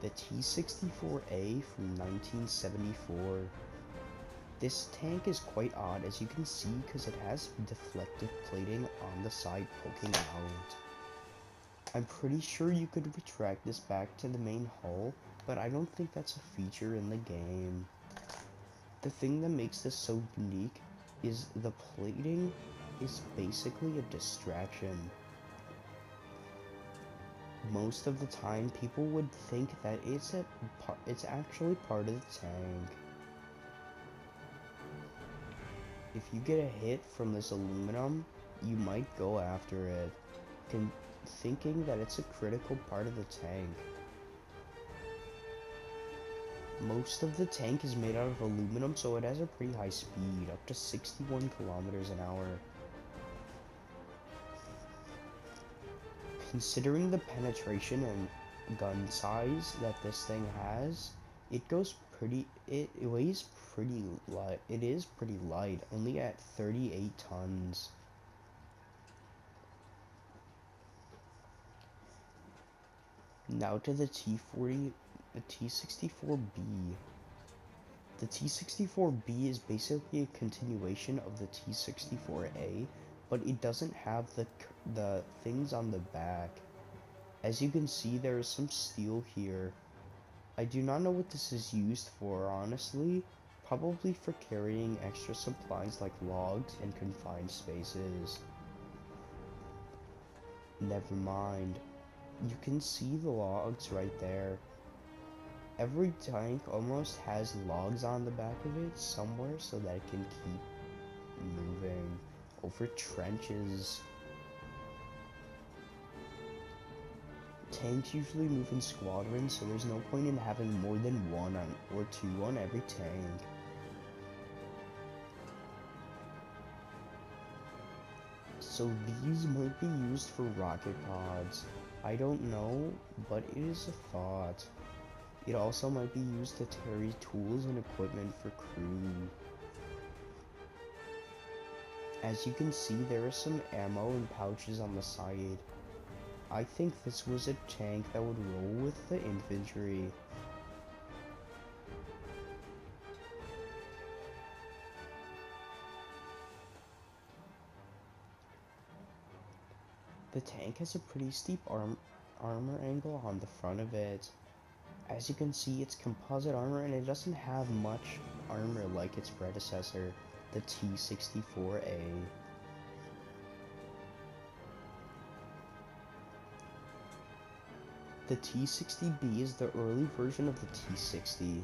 The T-64A from 1974. This tank is quite odd, as you can see, because it has deflective plating on the side poking out. I'm pretty sure you could retract this back to the main hull, but I don't think that's a feature in the game. The thing that makes this so unique is the plating is basically a distraction. Most of the time, people would think that it's actually part of the tank. If you get a hit from this aluminum, you might go after it, thinking that it's a critical part of the tank. Most of the tank is made out of aluminum, so it has a pretty high speed, up to 61 kilometers an hour. Considering the penetration and gun size that this thing has, it weighs pretty light. It is pretty light, only at 38 tons. Now to the T-64B. The T-64B is basically a continuation of the T-64A, but it doesn't have the things on the back. As you can see, there is some steel here. I do not know what this is used for, honestly. Probably for carrying extra supplies like logs and confined spaces. Never mind. You can see the logs right there. Every tank almost has logs on the back of it somewhere so that it can keep moving over trenches. Tanks usually move in squadrons, so there's no point in having more than one or two on every tank. So these might be used for rocket pods. I don't know, but it is a thought. It also might be used to carry tools and equipment for crew. As you can see, there is some ammo and pouches on the side. I think this was a tank that would roll with the infantry. The tank has a pretty steep armor angle on the front of it. As you can see, it's composite armor and it doesn't have much armor like its predecessor, the T-64A. The T-60B is the early version of the T-60.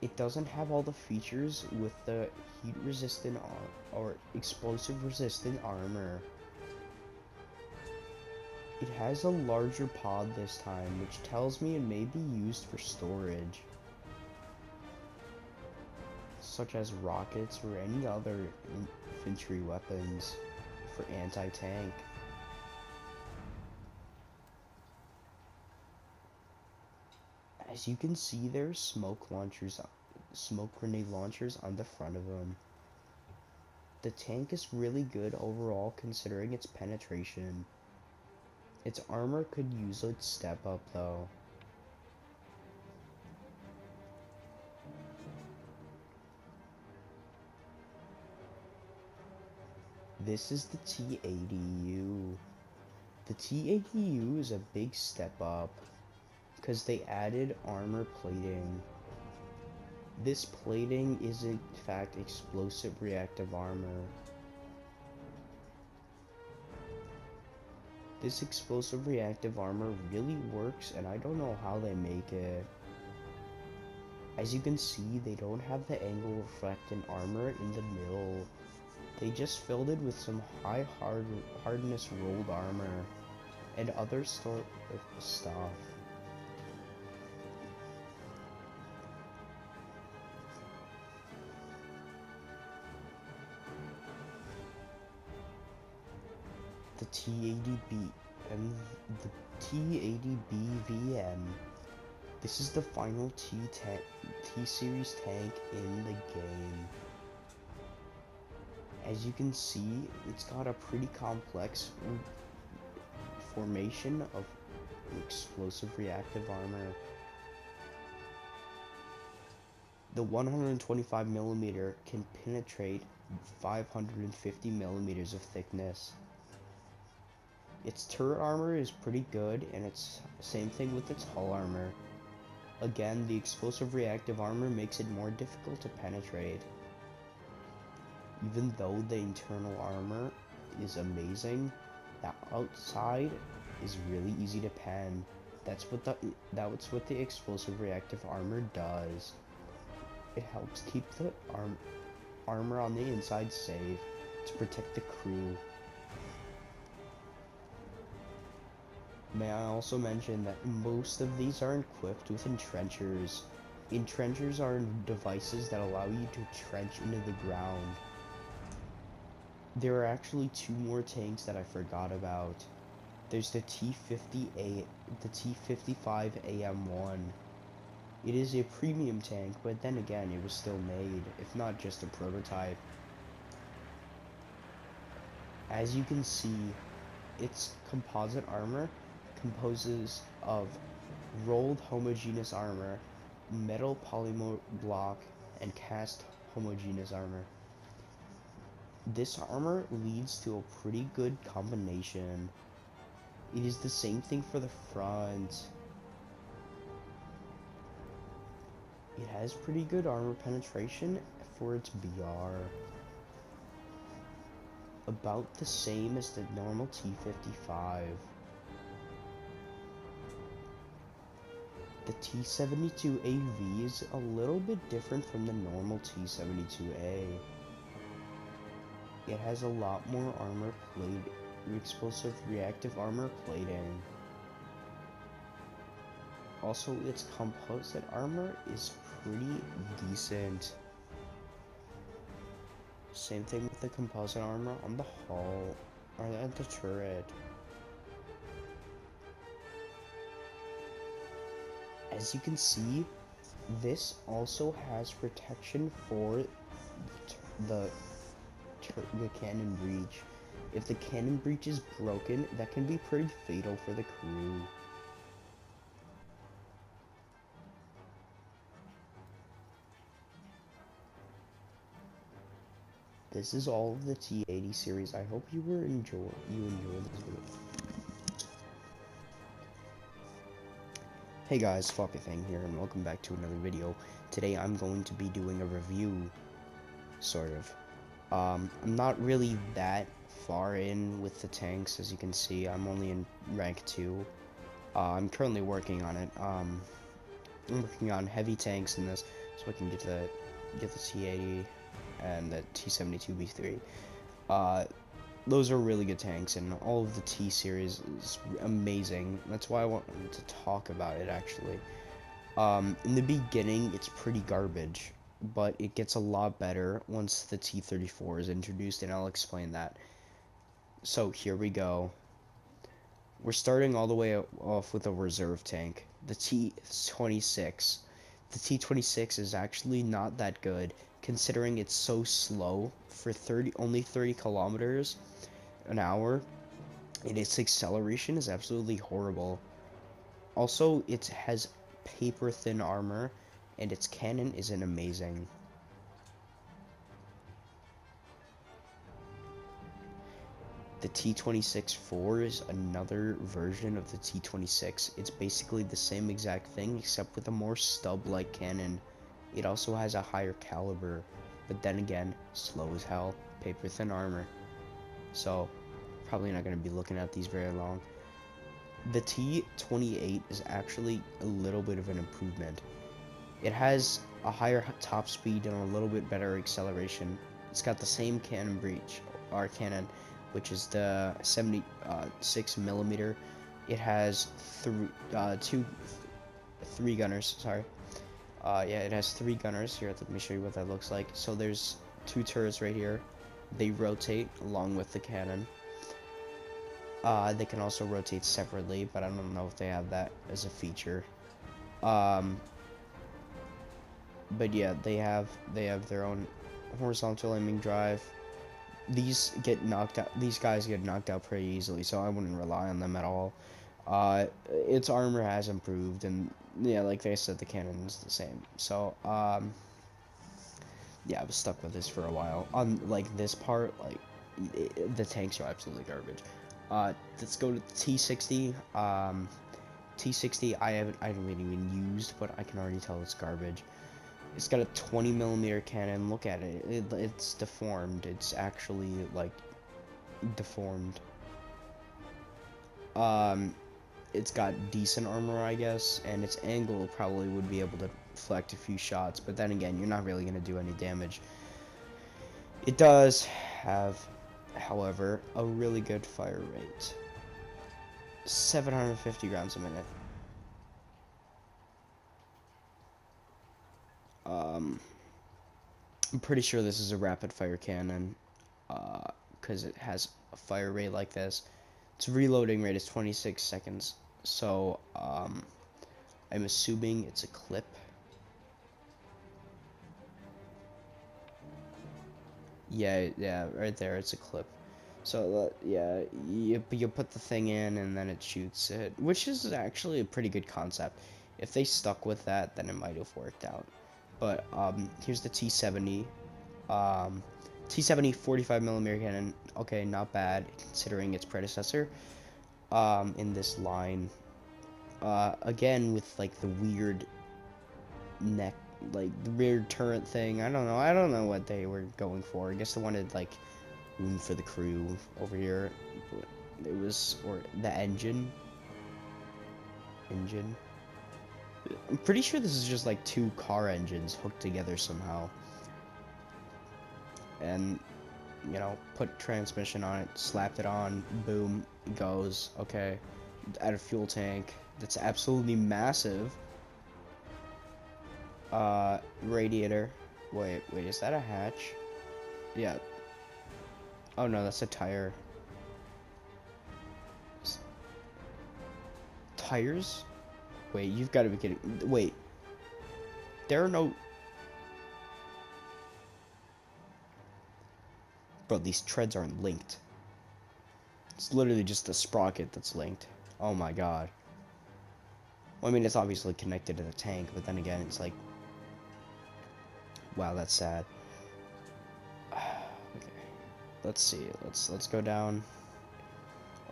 It doesn't have all the features with the heat-resistant or explosive-resistant armor. It has a larger pod this time, which tells me it may be used for storage, such as rockets or any other infantry weapons for anti-tank. As you can see, there's smoke grenade launchers on the front of them. The tank is really good overall considering its penetration. Its armor could use a step up though. This is the T-80U. The T-80U is a big step up because they added armor plating. This plating is in fact explosive reactive armor. This explosive reactive armor really works, and I don't know how they make it. As you can see, they don't have the angle reflectant armor in the middle. They just filled it with some high hardness rolled armor and other sort of stuff. The T-80B and the T-80BVM. This is the final T-Series tank in the game. As you can see, it's got a pretty complex formation of explosive reactive armor. The 125 millimeter can penetrate 550 millimeters of thickness. Its turret armor is pretty good, and it's same thing with its hull armor. Again, the explosive reactive armor makes it more difficult to penetrate. Even though the internal armor is amazing, the outside is really easy to pen. That's what the explosive reactive armor does. It helps keep the armor on the inside safe to protect the crew. May I also mention that most of these are equipped with entrenchers. Entrenchers are devices that allow you to trench into the ground. There are actually two more tanks that I forgot about. There's the T-50A, the T-55 AM1. It is a premium tank, but then again, it was still made, if not just a prototype. As you can see, its composite armor composes of rolled homogeneous armor, metal polymer block, and cast homogeneous armor. This armor leads to a pretty good combination. It is the same thing for the front. It has pretty good armor penetration for its BR. About the same as the normal T-55. The T-72AV is a little bit different from the normal T-72A. It has a lot more armor plate, explosive reactive armor plating. Also, its composite armor is pretty decent. Same thing with the composite armor on the hull, or at the turret. As you can see, this also has protection for the cannon breech. If the cannon breech is broken, that can be pretty fatal for the crew. This is all of the T-80 series. I hope you enjoyed this video. Hey guys, Floppything here, and welcome back to another video. Today I'm going to be doing a review, sort of. I'm not really that far in with the tanks, as you can see. I'm only in rank 2. I'm currently working on it. I'm working on heavy tanks in this, so I can get the T-80 and the T-72B3. Those are really good tanks, and all of the T series is amazing. That's why I wanted to talk about it, actually. In the beginning, it's pretty garbage, but it gets a lot better once the T-34 is introduced, and I'll explain that. So, here we go. We're starting all the way off with a reserve tank, the T-26. The T-26 is actually not that good, considering it's so slow for only 30 kilometers an hour, and its acceleration is absolutely horrible. Also, it has paper thin armor, and its cannon isn't amazing. The T-26-4 is another version of the T-26. It's basically the same exact thing, except with a more stub-like cannon. It also has a higher caliber, but then again, slow as hell, paper thin armor. So, probably not going to be looking at these very long. The T-28 is actually a little bit of an improvement. It has a higher top speed and a little bit better acceleration. It's got the same cannon breech, or cannon, which is the 76 millimeter. It has three gunners, sorry. Yeah, it has 3 gunners. Here, let me show you what that looks like. So there's 2 turrets right here. They rotate along with the cannon. They can also rotate separately, but I don't know if they have that as a feature. But yeah, they have their own horizontal aiming drive. These guys get knocked out pretty easily, so I wouldn't rely on them at all. Its armor has improved, and yeah, like they said, the cannon is the same. So Yeah, I was stuck with this for a while. On like this part, like the tanks are absolutely garbage. Let's go to T60. T60 I haven't really even used, but I can already tell it's garbage. It's got a 20 millimeter cannon. Look at it. It's deformed. It's actually like deformed. It's got decent armor, I guess, and its angle probably would be able to deflect a few shots, but then again, you're not really going to do any damage. It does have, however, a really good fire rate. 750 rounds a minute. I'm pretty sure this is a rapid fire cannon, because it has a fire rate like this. Its reloading rate is 26 seconds, so I'm assuming it's a clip. Yeah, right there, it's a clip. So, yeah, you put the thing in and then it shoots it, which is actually a pretty good concept. If they stuck with that, then it might have worked out. But, here's the T70. T70 45 millimeter cannon. Okay, not bad, considering its predecessor, in this line. Again, with, like, the weird neck, like, the weird turret thing. I don't know what they were going for. I guess they wanted, like, room for the crew over here. It was, or the engine. I'm pretty sure this is just like two car engines hooked together somehow. And, you know, put transmission on it, slapped it on, boom, it goes. Okay, add a fuel tank that's absolutely massive. Radiator. Wait, is that a hatch? Yeah. Oh no, that's a tire. Tires? Wait, you've got to be kidding. Wait. There are no... Bro, these treads aren't linked. It's literally just a sprocket that's linked. Oh my god. Well, I mean, it's obviously connected to the tank, but then again, it's like... Wow, that's sad. Okay. Let's see. Let's go down.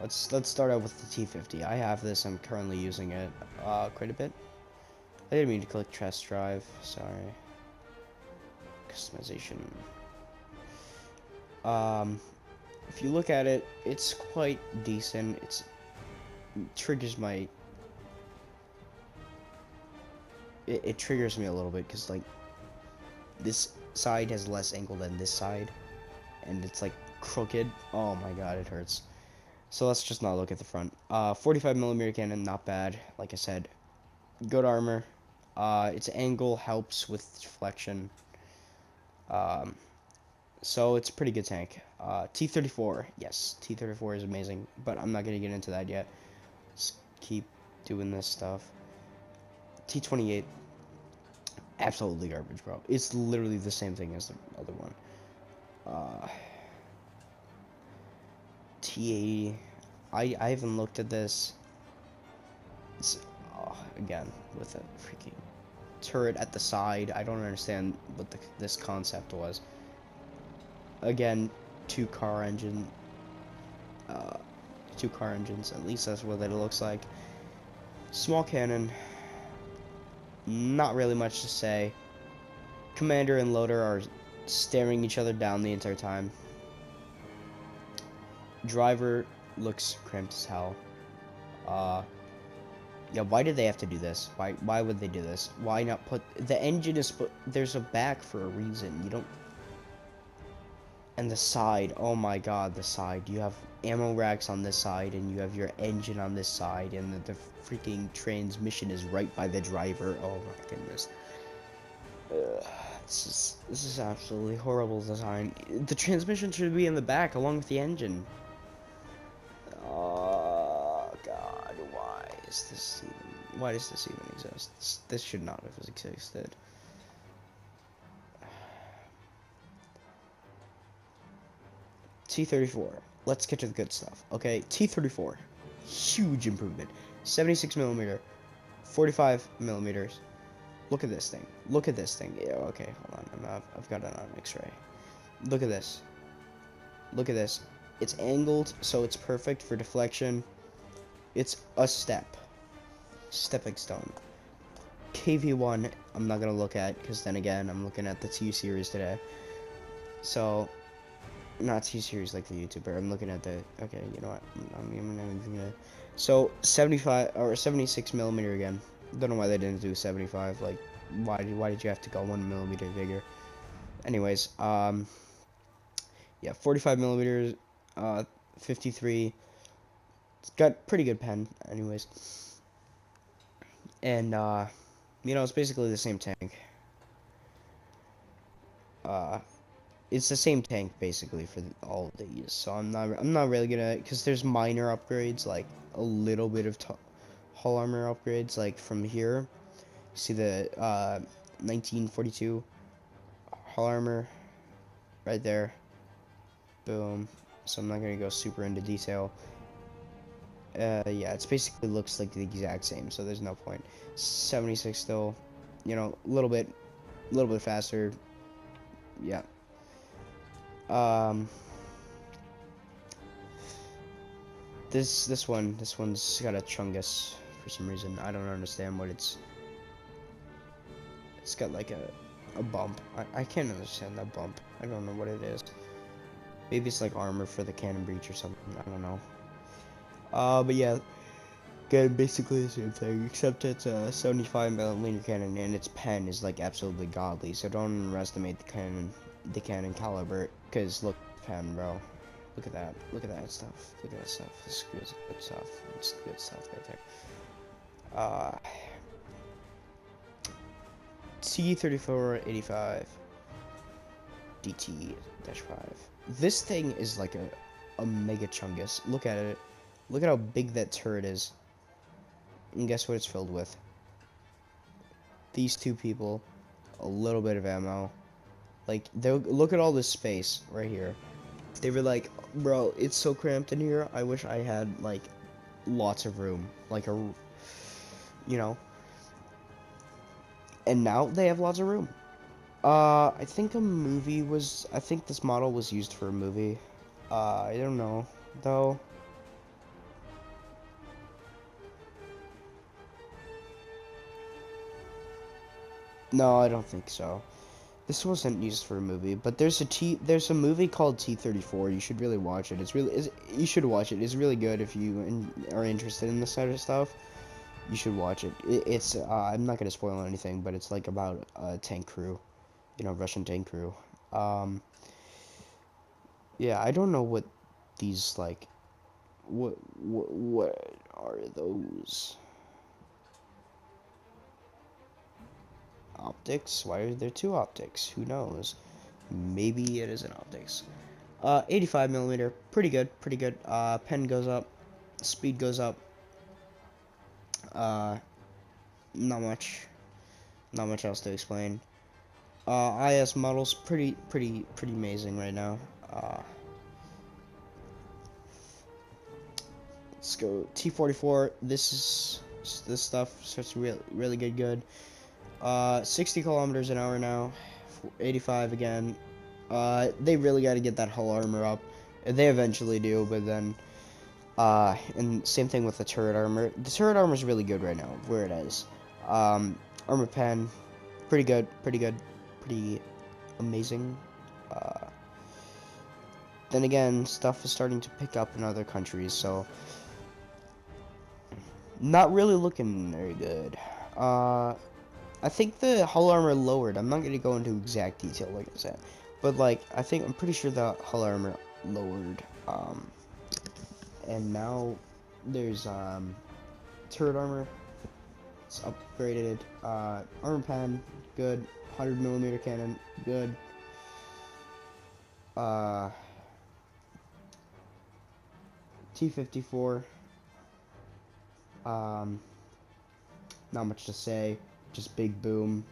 Let's start out with the T50. I have this. I'm currently using it quite a bit. I didn't mean to click test drive. Sorry. Customization. If you look at it, it's quite decent. It triggers my... It triggers me a little bit because, like, this side has less angle than this side, and it's like crooked. Oh my god, it hurts. So let's just not look at the front. 45 millimeter cannon, not bad. Like I said, good armor. Its angle helps with deflection. So it's a pretty good tank. T-34, yes, T-34 is amazing, but I'm not gonna get into that yet. Let's keep doing this stuff. T-28, absolutely garbage, bro. It's literally the same thing as the other one. T-80, I haven't looked at this. It's, again, with a freaking turret at the side. I don't understand what this concept was. Again, two car engines. At least that's what it looks like. Small cannon. Not really much to say. Commander and loader are staring each other down the entire time. Driver looks cramped as hell. Yeah, why did they have to do this? Why would they do this? Why not put... The engine is... There's a back for a reason. You don't... And the side. Oh my god, the side. You have ammo racks on this side, and you have your engine on this side, and the freaking transmission is right by the driver. Oh my goodness. This is absolutely horrible design. The transmission should be in the back, along with the engine. Oh god, why does this even exist? This should not have existed. T-34. Let's get to the good stuff. Okay, T-34. Huge improvement. 76 millimeter, 45 millimeters. Look at this thing. Look at this thing. Yeah, okay, hold on. I've got it on X-ray. Look at this. Look at this. It's angled, so it's perfect for deflection. It's a stepping stone. KV1, I'm not gonna look at, because then again, I'm looking at the T-Series today. So, not T-Series like the YouTuber. I'm looking at the, okay, you know what? I'm gonna, so 75 or 76 millimeter again. Don't know why they didn't do 75. Like, why did you have to go 1 millimeter bigger? Anyways, yeah, 45 millimeters, 53. It's got pretty good pen, anyways. And you know, it's basically the same tank. It's the same tank basically for all of these. So I'm not really gonna, because there's minor upgrades, like a little bit of hull armor upgrades, like from here. You see the 1942 hull armor right there. Boom. So I'm not gonna go super into detail. Yeah, it's basically looks like the exact same, so there's no point. 76 still, you know, a little bit faster. Yeah. This one's got a Chungus for some reason. I don't understand what it's got like a bump. I can't understand that bump. I don't know what it is. Maybe it's like armor for the cannon breach or something. I don't know. But yeah, again, basically the same thing, except it's a 75 millimeter cannon and its pen is like absolutely godly. So don't underestimate the cannon caliber. Cause look, pen, bro. Look at that. Look at that stuff. Look at that stuff. This is good stuff. It's good stuff right there. T-3485 DT-5. This thing is like a mega chungus. Look at it. Look at how big that turret is. And guess what it's filled with? These two people, a little bit of ammo. Like, look at all this space right here. They were like, bro, it's so cramped in here. I wish I had, like, lots of room. Like, you know. And now they have lots of room. I think I think this model was used for a movie. I don't know, though. No, I don't think so. This wasn't used for a movie, but there's a movie called T-34. You should really watch it. You should watch it. It's really good if you are interested in this sort of stuff. You should watch it. It's I'm not gonna spoil anything, but it's like about a tank crew, you know, Russian tank crew. Yeah, I don't know what these like. What are those? Optics? Why are there two optics? Who knows? Maybe it is an optics. 85 millimeter, pretty good, pretty good. Pen goes up, speed goes up. Not much else to explain. IS models pretty amazing right now. Let's go T-44. This stuff starts really good. 60 kilometers an hour now. 85 again. They really got to get that hull armor up. They eventually do, but then and same thing with the turret armor. The turret armor is really good right now, where it is. Armor pen, pretty good, pretty amazing. Then again, stuff is starting to pick up in other countries, so not really looking very good. I think the hull armor lowered. I'm not gonna go into exact detail, like I said, but like I'm pretty sure the hull armor lowered. And now there's turret armor. It's upgraded. Armor pen, good. 100 millimeter cannon, good. T-54. Not much to say. Just big boom,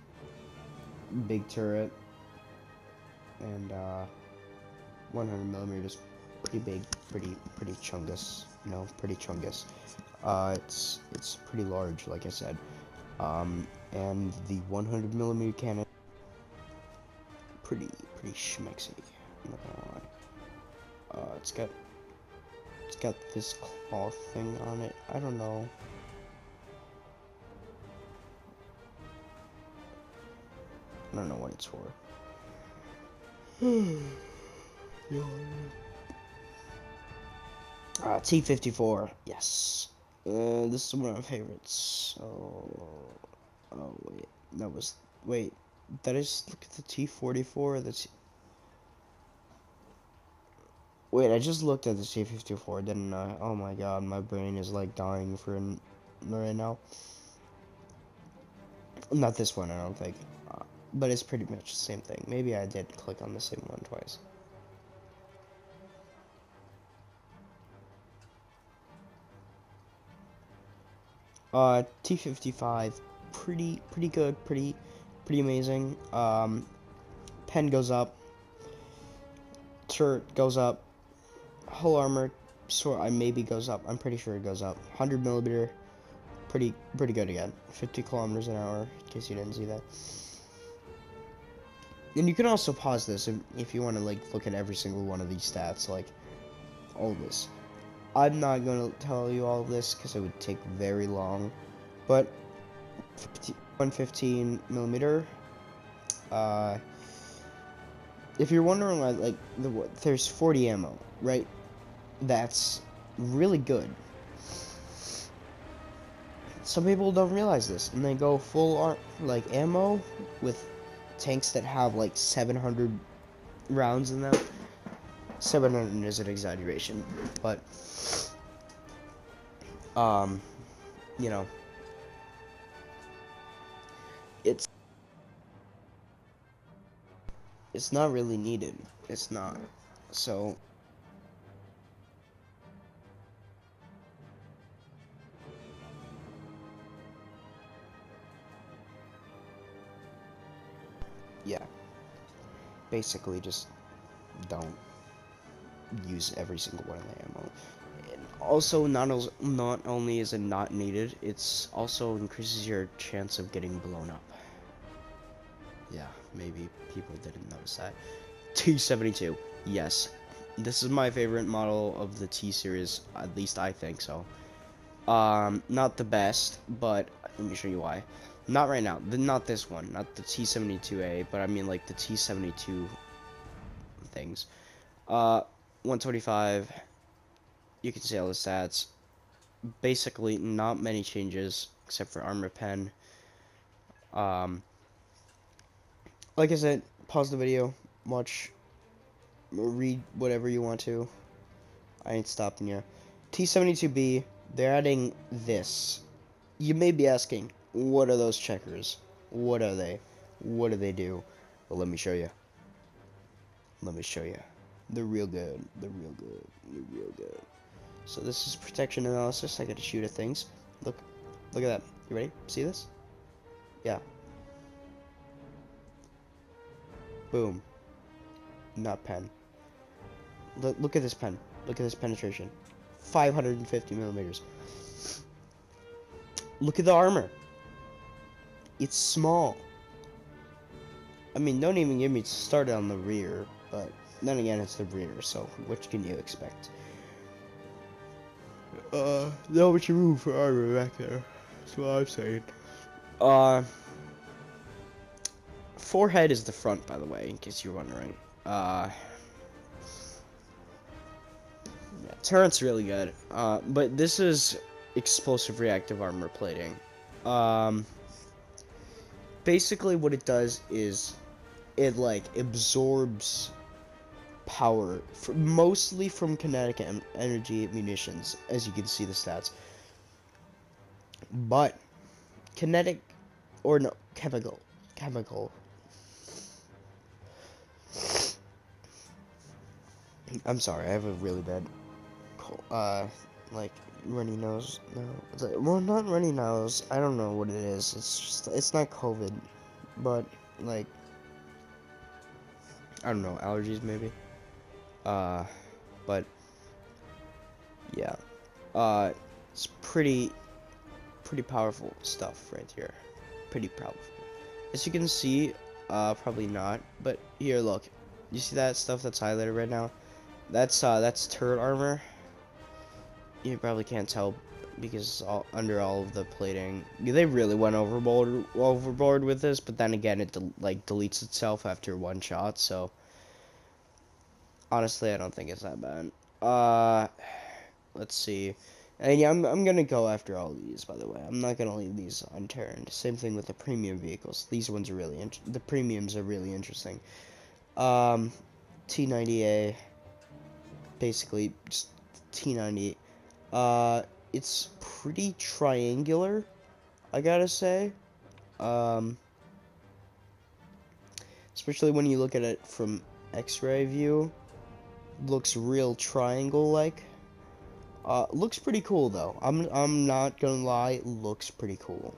big turret, and 100 millimeters. Pretty big, pretty chungus. You know, pretty chungus. It's pretty large, like I said. and the 100 millimeter cannon. Pretty schmexy. I'm not gonna lie. It's got this cloth thing on it. I don't know. I don't know what it's for. T-54. Yes. This is one of my favorites. Oh wait, wait. That is, look at the T-44. Wait, I just looked at the T-54, didn't I? Oh my god, my brain is like dying right now. Not this one, I don't think. But it's pretty much the same thing. Maybe I did click on the same one twice. T-55, pretty good, pretty amazing. Pen goes up, turret goes up, hull armor, maybe goes up. I'm pretty sure it goes up. 100 millimeter, pretty good again. 50 kilometers an hour, in case you didn't see that. And you can also pause this if you want to like look at every single one of these stats, like all this. I'm not going to tell you all of this because it would take very long, but 115 millimeter. If you're wondering why, like there's 40 ammo, right? That's really good. Some people don't realize this, and they go full like ammo with tanks that have like 700 rounds in them. 700 is an exaggeration, but you know, it's not really needed. It's not. So yeah, basically just don't use every single one of the ammo. And also, not only is it not needed, it's also increases your chance of getting blown up. Yeah, maybe people didn't notice that. T-72, yes, this is my favorite model of the T series. At least I think so. Not the best, but let me show you why. Not right now. Not this one. Not the T-72A, but I mean like the T-72 things. 125. You can see all the stats. Basically, not many changes except for armor pen. Like I said, pause the video, watch, read whatever you want to. I ain't stopping you. T-72B. They're adding this. You may be asking, what are those checkers? What are they? What do they do? Well, let me show you. Let me show you. They're real good. They're real good. They're real good. So this is protection analysis. I get to shoot at things. Look at that. You ready? See this? Yeah. Boom. Not pen. Look at this pen. Look at this penetration. 550 millimeters. Look at the armor. It's small. I mean, don't even get me started on the rear, but then again, it's the rear, so what can you expect? Not much room for armor back there. That's what I'm saying. Forehead is the front, by the way, in case you're wondering. Yeah, turret's really good. But this is explosive reactive armor plating. Basically what it does is it like absorbs power mostly from kinetic energy munitions, as you can see the stats. But kinetic or no, chemical. I'm sorry, I have a really bad like runny nose. No, it's like, well, not runny nose. I don't know what it is. It's just, it's not COVID, but like, I don't know, allergies maybe. But yeah, it's pretty powerful stuff right here. pretty proud of it. As you can see, probably not, but here, look. You see that stuff that's highlighted right now? That's turret armor. You probably can't tell because under all of the plating, they really went overboard with this. But then again, it like deletes itself after one shot. So honestly, I don't think it's that bad. Let's see. And yeah, I'm gonna go after all of these. By the way, I'm not gonna leave these unturned. Same thing with the premium vehicles. These ones are really the premiums are really interesting. T90A, basically just T90. It's pretty triangular, I gotta say. Especially when you look at it from X-ray view, looks real triangle-like. Looks pretty cool though. I'm not gonna lie, looks pretty cool.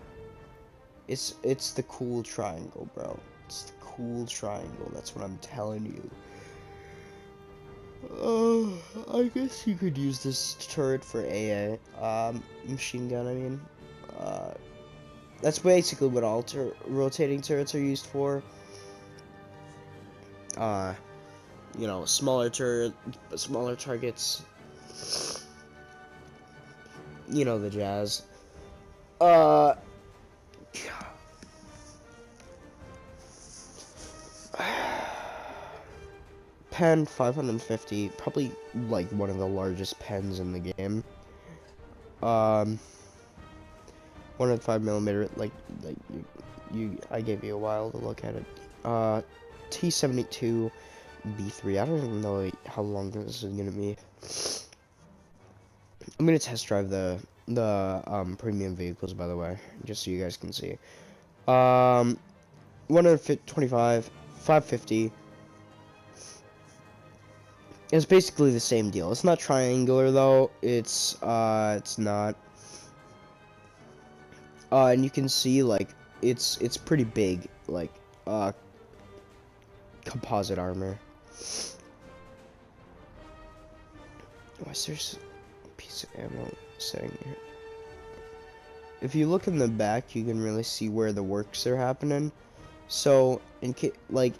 It's the cool triangle, bro. It's the cool triangle. That's what I'm telling you. I guess you could use this turret for AA. Machine gun, I mean. That's basically what all rotating turrets are used for. You know, smaller targets. You know the jazz. Pen 550, probably like one of the largest pens in the game. 105mm, like I gave you a while to look at it. T72 B3. I don't even know how long this is gonna be. I'm gonna test drive the premium vehicles, by the way, just so you guys can see. 125, 550. It's basically the same deal. It's not triangular though. It's not. And you can see like it's pretty big, like composite armor. Why is there a piece of ammo sitting here? If you look in the back, you can really see where the works are happening. So, like,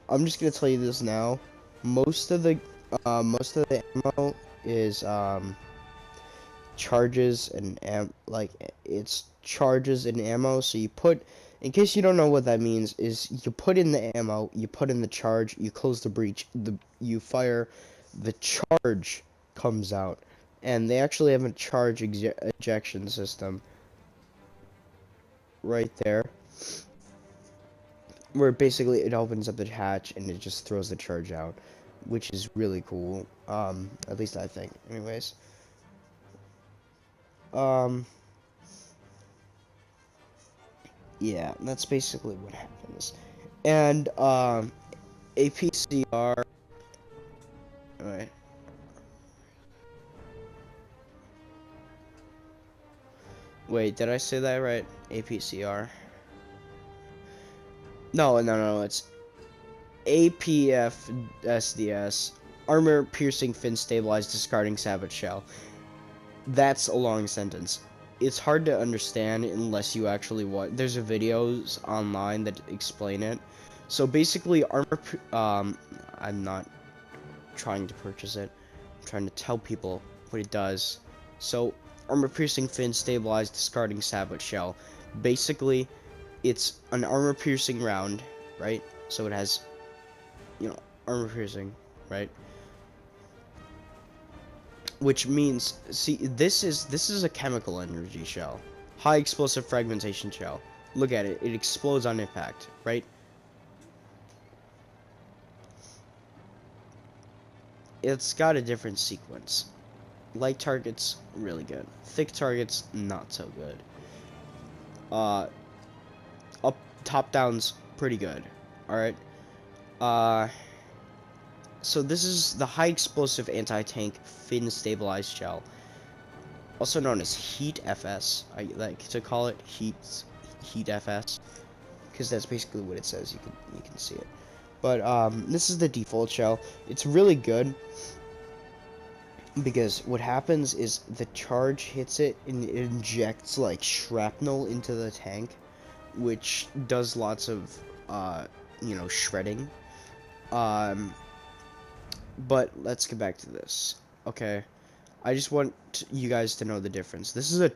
I'm just gonna tell you this now. Most of the ammo is charges and it's charges and ammo. So you put, in case you don't know what that means, is you put in the ammo, you put in the charge, you close the breech, you fire, the charge comes out, and they actually have a charge ejection system right there, where basically it opens up the hatch and it just throws the charge out, which is really cool. At least I think. Anyways. Yeah, that's basically what happens. And, APCR. Alright. Wait, did I say that right? APCR. No, it's APF SDS. Armor piercing fin stabilized discarding savage shell. That's a long sentence. It's hard to understand unless you actually watch. There's videos online that explain it. So basically, armor. I'm not trying to purchase it. I'm trying to tell people what it does. So, armor piercing fin stabilized discarding savage shell. Basically, it's an armor piercing round, right? So it has, you know, armor piercing, right? Which means, see, this is a chemical energy shell. High explosive fragmentation shell. Look at it. It explodes on impact, right? It's got a different sequence. Light targets, really good. Thick targets, not so good. Top down's pretty good. Alright. So this is the high explosive anti-tank fin stabilized shell, also known as Heat FS. I like to call it Heat FS because that's basically what it says. You can see it. But this is the default shell. It's really good because what happens is the charge hits it and it injects like shrapnel into the tank, which does lots of, you know, shredding. Um, but let's get back to this. Okay, I just want you guys to know the difference. This is a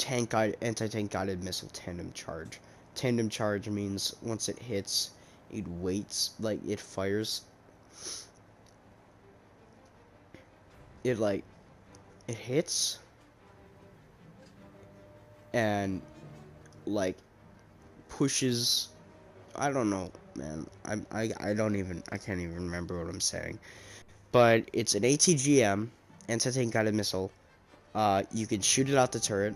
anti-tank guided missile tandem charge. Tandem charge means once it hits, it waits, like it fires. It like it hits and like pushes. I don't know, man. I don't even I can't even remember what I'm saying. But it's an ATGM, anti-tank guided missile. You can shoot it out the turret.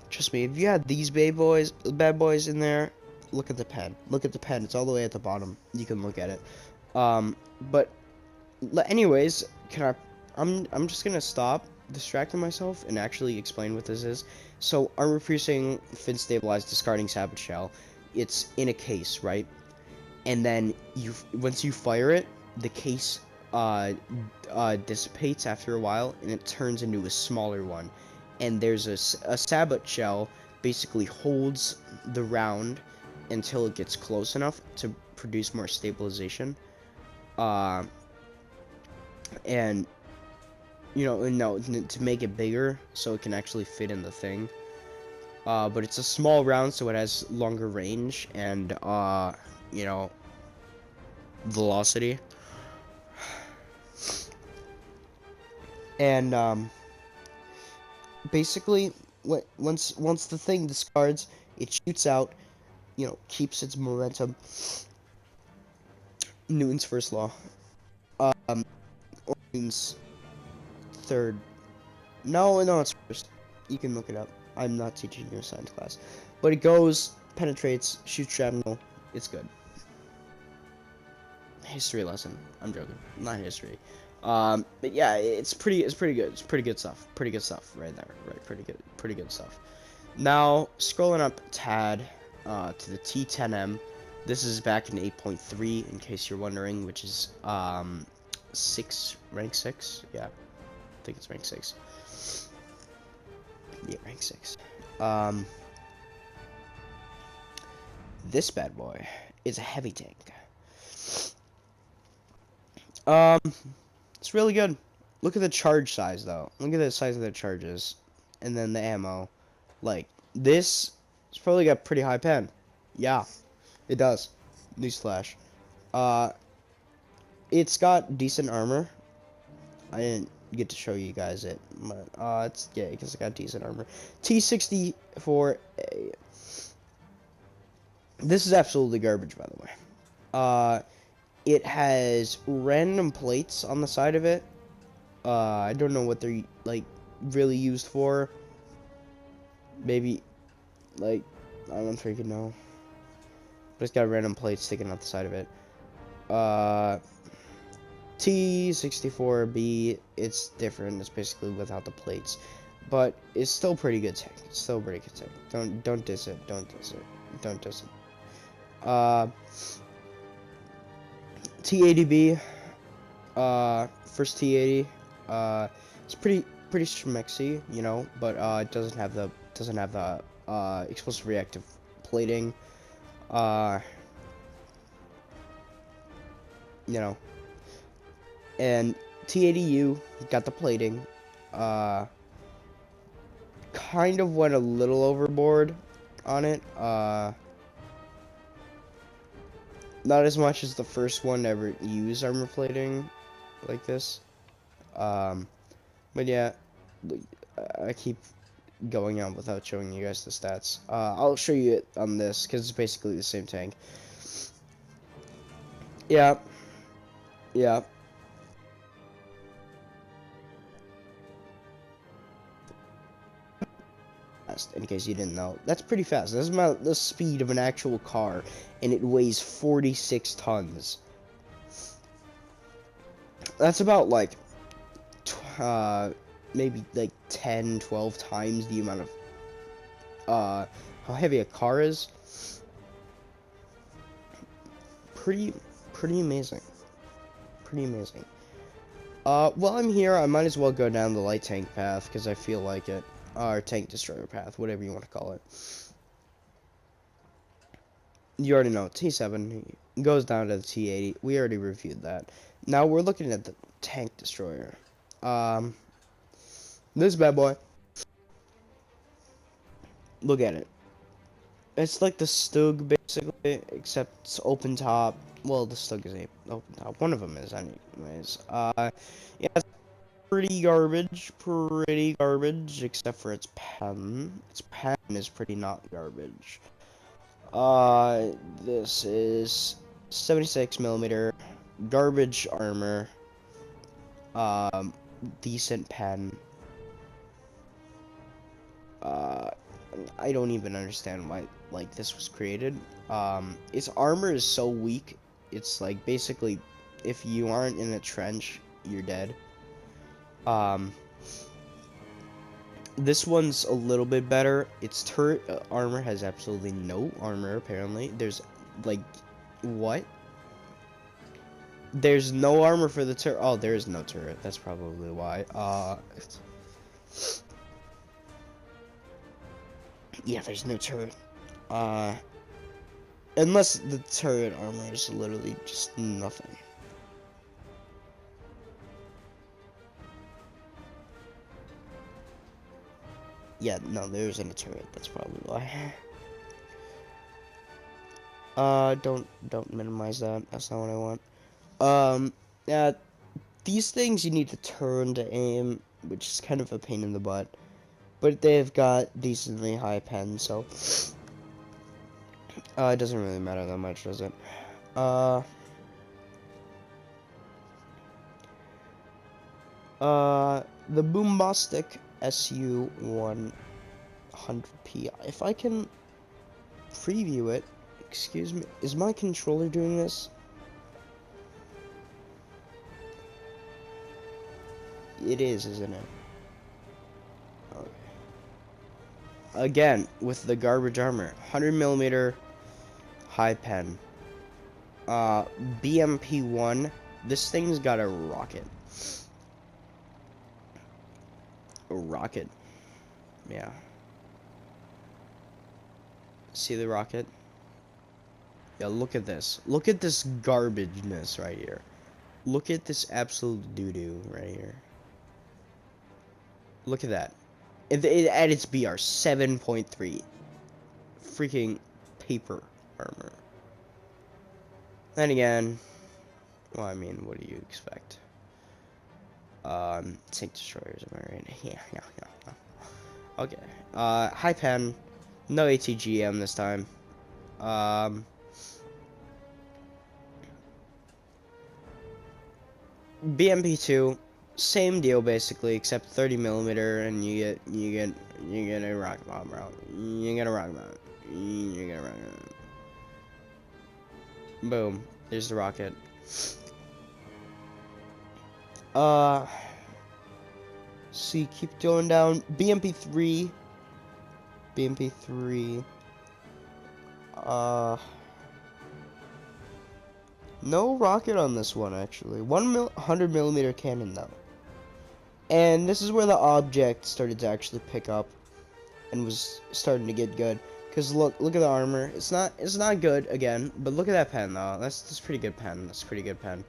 Trust me, if you had these bad boys in there, look at the pen. Look at the pen. It's all the way at the bottom. You can look at it. But anyways, I'm just gonna stop distracting myself and actually explain what this is. So, armor piercing, fin stabilized, discarding sabot shell. It's in a case, right? And then once you fire it, the case dissipates after a while, and it turns into a smaller one. And there's a sabot shell basically holds the round until it gets close enough to produce more stabilization. And you know, no, to make it bigger so it can actually fit in the thing. But it's a small round, so it has longer range and you know, velocity. And basically, once the thing discards, it shoots out. You know, keeps its momentum. Newton's first law. Or Newton's third. No, it's first. You can look it up. I'm not teaching you a science class. But it goes, penetrates, shoots shrapnel. It's good. History lesson. I'm joking. Not history. But yeah, it's pretty good. It's pretty good stuff. Pretty good stuff right there. Right, pretty good stuff. Now, scrolling up a tad to the T10M. This is back in 8.3, in case you're wondering, which is rank 6. Yeah, I think it's rank 6. Yeah, rank 6. This bad boy is a heavy tank. It's really good. Look at the charge size, though. Look at the size of the charges, and then the ammo. Like this, it's probably got pretty high pen. Yeah, it does. Newsflash. It's got decent armor. I didn't get to show you guys it, but it's yeah, because it got decent armor. T64A. This is absolutely garbage, by the way. It has random plates on the side of it. I don't know what they're like really used for. Maybe like I don't freaking know. But it's got random plates sticking out the side of it. T64B, it's different. It's basically without the plates, but it's still pretty good tank. It's still pretty good tank. Don't diss it. Don't diss it. Don't diss it. T80B, first T80, it's pretty schmexy, you know, but it doesn't have the explosive reactive plating, you know, and T80U got the plating, kind of went a little overboard on it, not as much as the first one to ever use armor plating like this. But yeah, I keep going on without showing you guys the stats. I'll show you it on this because it's basically the same tank. Yeah. Yeah. In case you didn't know, that's pretty fast. That's about the speed of an actual car, and it weighs 46 tons. That's about like maybe like 10-12 times the amount of how heavy a car is. Pretty amazing. Pretty amazing. While I'm here, I might as well go down the light tank path because I feel like it. Or tank destroyer path, whatever you want to call it. You already know, T7 goes down to the T80. We already reviewed that. Now we're looking at the tank destroyer. This bad boy. Look at it. It's like the Stug, basically, except it's open top. Well, the Stug is a open top. One of them is, anyways. Yeah, it's pretty garbage, except for its pen. Its pen is pretty not garbage. This is 76 millimeter, garbage armor, um, decent pen. Uh, I don't even understand why, like, this was created. Its armor is so weak, it's like, basically, if you aren't in a trench, you're dead. This one's a little bit better. Its turret armor has absolutely no armor, apparently. There's, like, what? There's no armor for the turret. Oh, there is no turret. That's probably why. Yeah, there's no turret. Unless the turret armor is literally just nothing. Yeah, no, there isn't a turret. That's probably why. Don't minimize that. That's not what I want. Yeah, these things you need to turn to aim, which is kind of a pain in the butt. But they've got decently high pen, so it doesn't really matter that much, does it? The Boombastic SU-100P. If I can preview it, excuse me, is my controller doing this? It is, isn't it? Okay. Again, with the garbage armor, 100 millimeter high pen. BMP-1. This thing's got a rocket. A rocket. Yeah. See the rocket? Yeah, look at this. Look at this garbageness right here. Look at this absolute doo-doo right here. Look at that. At its BR, 7.3. Freaking paper armor. Then again, well, I mean, what do you expect? Tank destroyers, am I right? Yeah. Okay. High pen. No ATGM this time. BMP2, same deal basically, except 30 millimeter, and you get a rocket bomb route. You get a rocket bomb. You get a rocket bomb. Boom. There's the rocket. See, keep going down. BMP3. BMP3. No rocket on this one, actually. 100 millimeter cannon, though. And this is where the object started to actually pick up and was starting to get good. Cause look at the armor. It's not good again, but look at that pen though. That's pretty good pen. That's pretty good pen.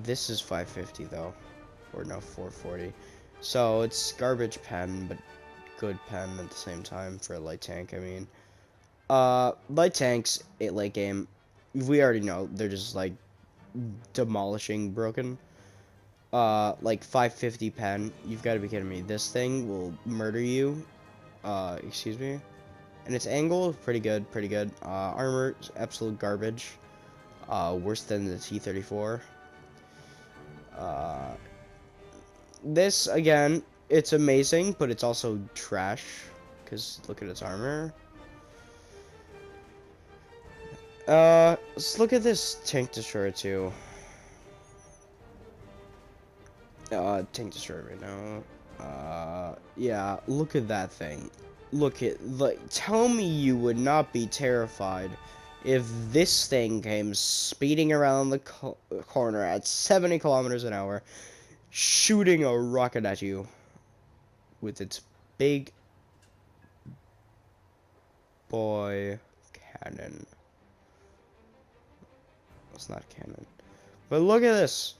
This is 550 though, or no 440. So it's garbage pen, but good pen at the same time for a light tank. I mean, light tanks, late game, we already know they're just like demolishing broken. Like 550 pen. You've got to be kidding me. This thing will murder you. Excuse me. And its angle, pretty good. Armor, absolute garbage. Worse than the T-34. This, again, it's amazing, but it's also trash. Because look at its armor. Let's look at this tank destroyer, too. Tank destroyer right now. Yeah, look at that thing. Tell me you would not be terrified if this thing came speeding around the corner at 70 kilometers an hour, shooting a rocket at you with its big boy cannon. it's not a cannon. But look at this.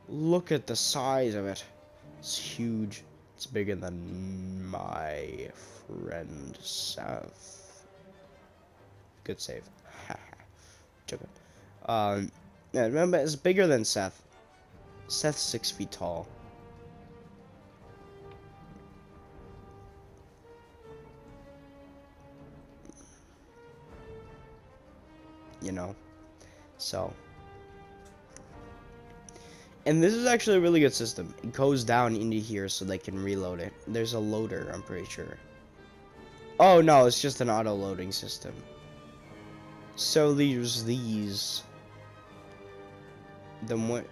Look at the size of it. It's huge. It's bigger than my friend Seth. Good save. Joking. Yeah, remember, it's bigger than Seth. Seth's 6 feet tall. You know, so. And this is actually a really good system. It goes down into here so they can reload it. There's a loader, I'm pretty sure. Oh no, it's just an auto loading system. So there's these. Then what?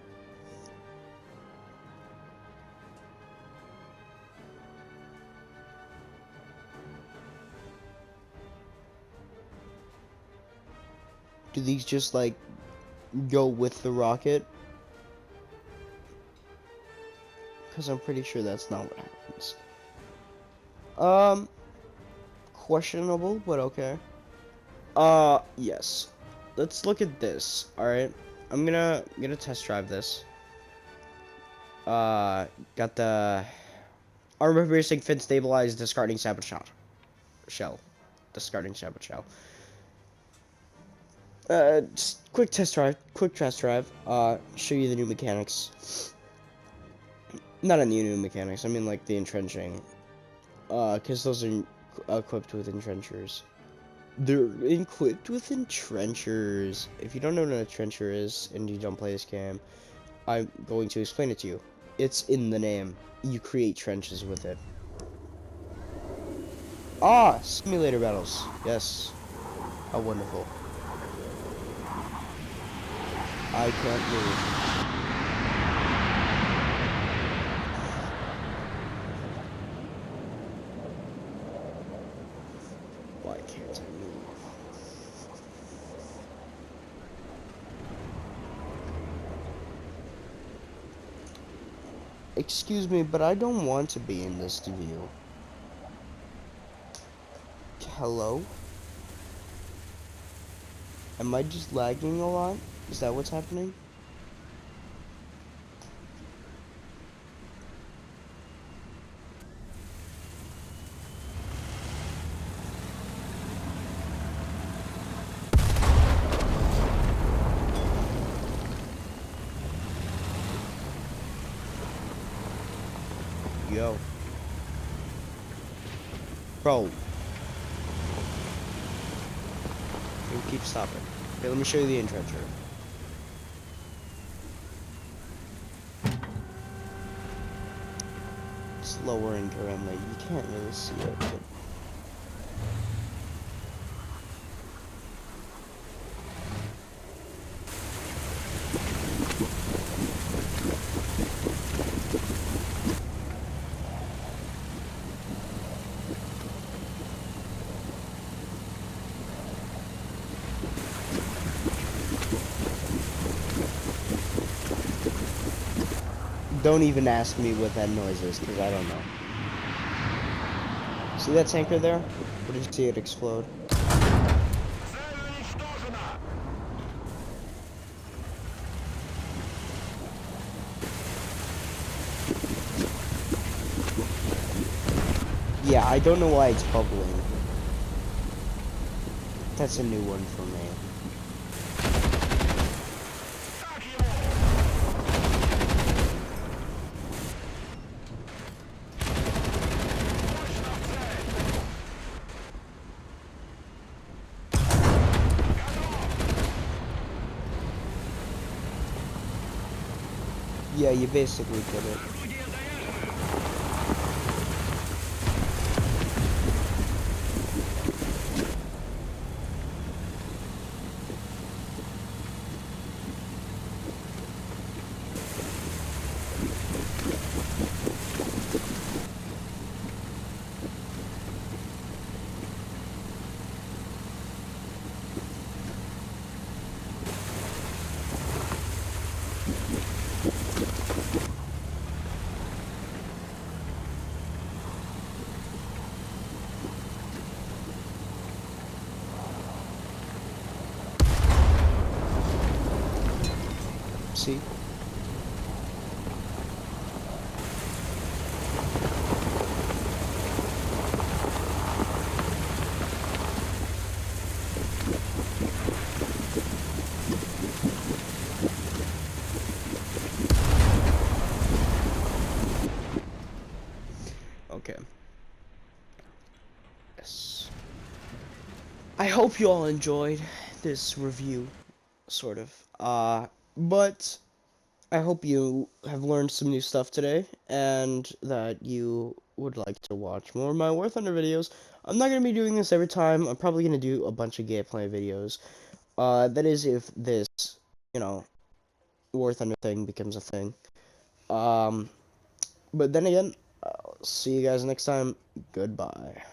Do these just like go with the rocket? Because I'm pretty sure that's not what happens. Questionable, but okay. Yes. Let's look at this. Alright. I'm gonna test drive this. Got the armor piercing, fin stabilized, discarding sabot shell. Discarding sabot shell. Just quick test drive. Show you the new mechanics. Not a new mechanics, I mean like the entrenching. Cause those are equipped with entrenchers. They're equipped with entrenchers. If you don't know what an entrencher is, and you don't play this game, I'm going to explain it to you. It's in the name. You create trenches with it. Ah! Simulator battles. Yes. How wonderful. I can't move. Why can't I move? Excuse me, but I don't want to be in this view. Hello? Am I just lagging a lot? Is that what's happening? Yo. Bro. You keep stopping. Okay, let me show you the entrencher. It's lower in currently. You can't really see it, but don't even ask me what that noise is, because I don't know. See that tanker there? Or did you see it explode? Yeah, I don't know why it's bubbling. That's a new one for me. Yeah, you basically did it. See? Okay. Yes. I hope you all enjoyed this review, sort of. But I hope you have learned some new stuff today, and that you would like to watch more of my War Thunder videos. I'm not going to be doing this every time. I'm probably going to do a bunch of gameplay videos. That is if this, you know, War Thunder thing becomes a thing. But then again, I'll see you guys next time. Goodbye.